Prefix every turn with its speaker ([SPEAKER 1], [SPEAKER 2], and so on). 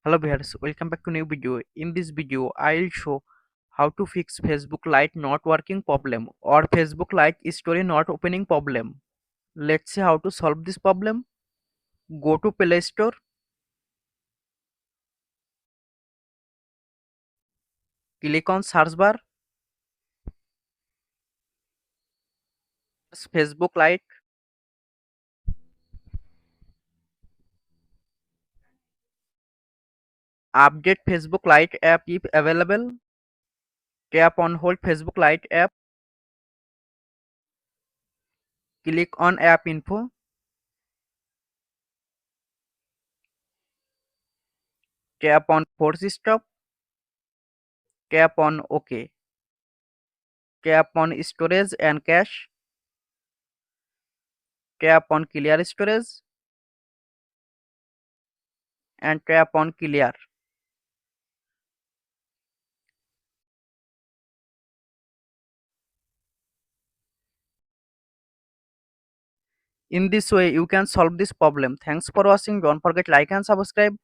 [SPEAKER 1] Hello viewers, welcome back to new video. In this video, I'll show how to fix Facebook Lite not working problem or Facebook Lite story not opening problem. Let's see how to solve this problem. Go to Play Store, click on search bar, Facebook Lite, update Facebook Lite app if available, tap on hold Facebook Lite app, click on app info, tap on force stop, tap on OK, tap on storage and cache, tap on clear storage and tap on clear. In this way, you can solve this problem. Thanks for watching. Don't forget like and subscribe.